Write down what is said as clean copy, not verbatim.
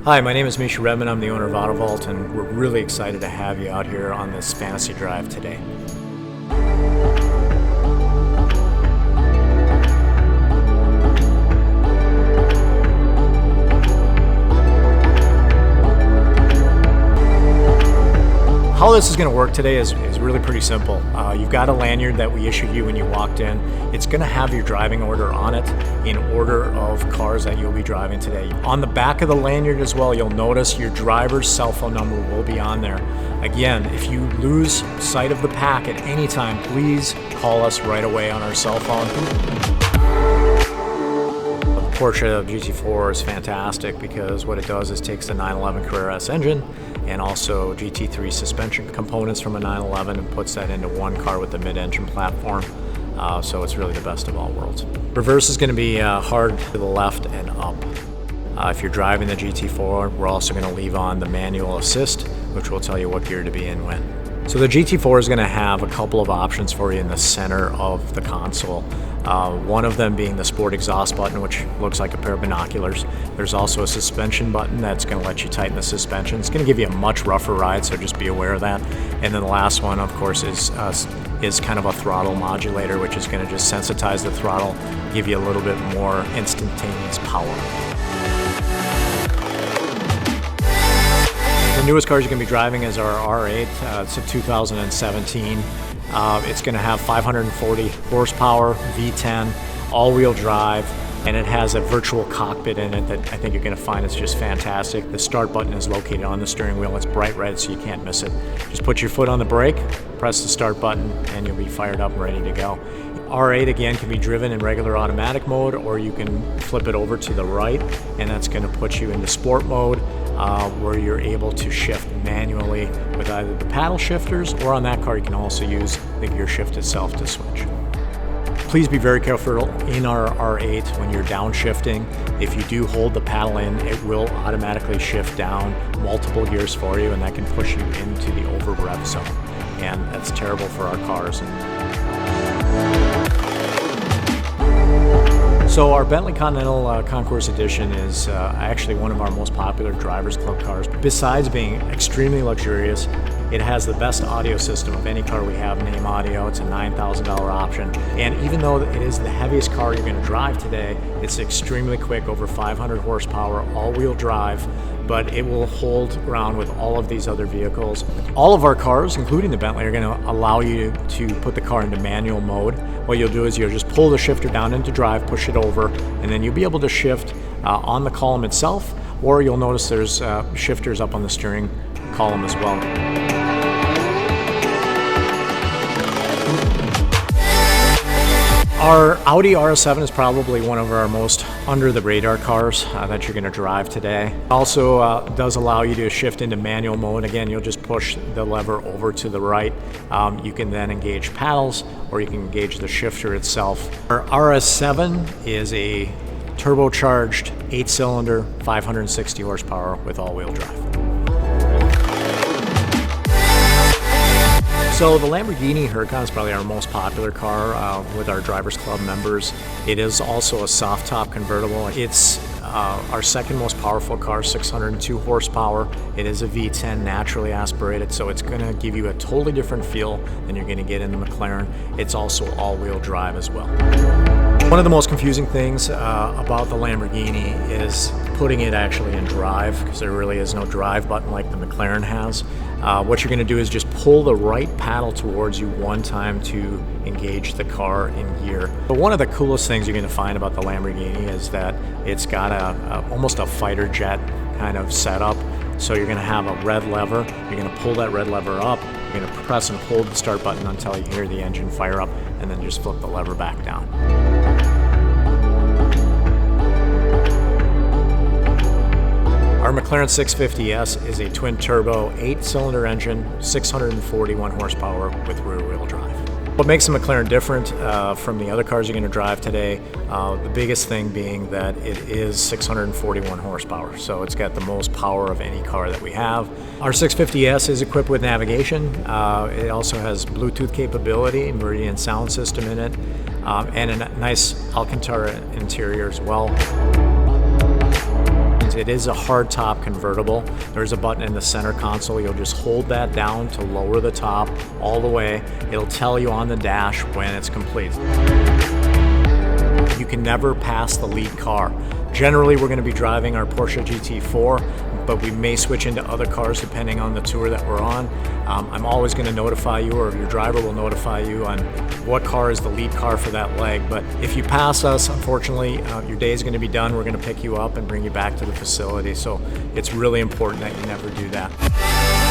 Hi, my name is Misha Redman. I'm the owner of Auto Vault, and we're really excited to have you out here on this fantasy drive today. How this is going to work today is really pretty simple. You've got a lanyard that we issued you when you walked in. It's going to have your driving order on it in order of cars that you'll be driving today. On the back of the lanyard as well, you'll notice your driver's cell phone number will be on there. Again, if you lose sight of the pack at any time, please call us right away on our cell phone. The Porsche GT4 is fantastic because what it does is takes the 911 Carrera engine and also GT3 suspension components from a 911 and puts that into one car with the mid-engine platform. So it's really the best of all worlds. Reverse is going to be hard to the left and up. If you're driving the GT4, we're also going to leave on the manual assist, which will tell you what gear to be in when. So the GT4 is going to have a couple of options for you in the center of the console. One of them being the sport exhaust button, which looks like a pair of binoculars. There's also a suspension button that's going to let you tighten the suspension. It's going to give you a much rougher ride, so just be aware of that. And then the last one, of course, is kind of a throttle modulator, which is going to just sensitize the throttle, give you a little bit more instantaneous power. The newest cars you're going to be driving is our R8. It's a 2017. It's going to have 540 horsepower, V10, all-wheel drive, and it has a virtual cockpit in it that I think you're going to find is just fantastic. The start button is located on the steering wheel. It's bright red, so you can't miss it. Just put your foot on the brake, press the start button, and you'll be fired up and ready to go. R8 again can be driven in regular automatic mode, or you can flip it over to the right, and that's going to put you into sport mode, where you're able to shift manually with either the paddle shifters, or on that car you can also use the gear shift itself to switch. Please be very careful in our R8 when you're downshifting. If you do hold the paddle in, it will automatically shift down multiple gears for you, and that can push you into the over rev zone, and that's terrible for our cars. So our Bentley Continental Concours Edition is actually one of our most popular Drivers Club cars. Besides being extremely luxurious, it has the best audio system of any car we have, Name Audio. It's a $9,000 option. And even though it is the heaviest car you're going to drive today, it's extremely quick, over 500 horsepower, all-wheel drive, but it will hold ground with all of these other vehicles. All of our cars, including the Bentley, are going to allow you to put the car into manual mode. What you'll do is you'll just pull the shifter down into drive, push it over, and then you'll be able to shift on the column itself, or you'll notice there's shifters up on the steering column as well. Our Audi RS7 is probably one of our most under-the-radar cars that you're going to drive today. Also does allow you to shift into manual mode. Again, you'll just push the lever over to the right. You can then engage paddles, or you can engage the shifter itself. Our RS7 is a turbocharged 8-cylinder, 560 horsepower with all-wheel drive. So the Lamborghini Huracan is probably our most popular car with our Drivers Club members. It is also a soft top convertible. It's our second most powerful car, 602 horsepower. It is a V10 naturally aspirated, so it's going to give you a totally different feel than you're going to get in the McLaren. It's also all-wheel drive as well. One of the most confusing things about the Lamborghini is putting it actually in drive, because there really is no drive button like the McLaren has. What you're going to do is just pull the right paddle towards you one time to engage the car in gear. But one of the coolest things you're going to find about the Lamborghini is that it's got almost a fighter jet kind of setup. So you're going to have a red lever. You're going to pull that red lever up. You're going to press and hold the start button until you hear the engine fire up, and then just flip the lever back down. Our McLaren 650S is a twin-turbo, 8-cylinder engine, 641 horsepower with rear-wheel drive. What makes the McLaren different from the other cars you're going to drive today, the biggest thing being that it is 641 horsepower, so it's got the most power of any car that we have. Our 650S is equipped with navigation. It also has Bluetooth capability, Meridian sound system in it, and a nice Alcantara interior as well. It is a hardtop convertible. There's a button in the center console. You'll just hold that down to lower the top all the way. It'll tell you on the dash when it's complete. You can never pass the lead car. Generally, we're going to be driving our Porsche GT4, but we may switch into other cars depending on the tour that we're on. I'm always going to notify you, or your driver will notify you on what car is the lead car for that leg. But if you pass us, unfortunately, your day is going to be done. We're going to pick you up and bring you back to the facility. So it's really important that you never do that.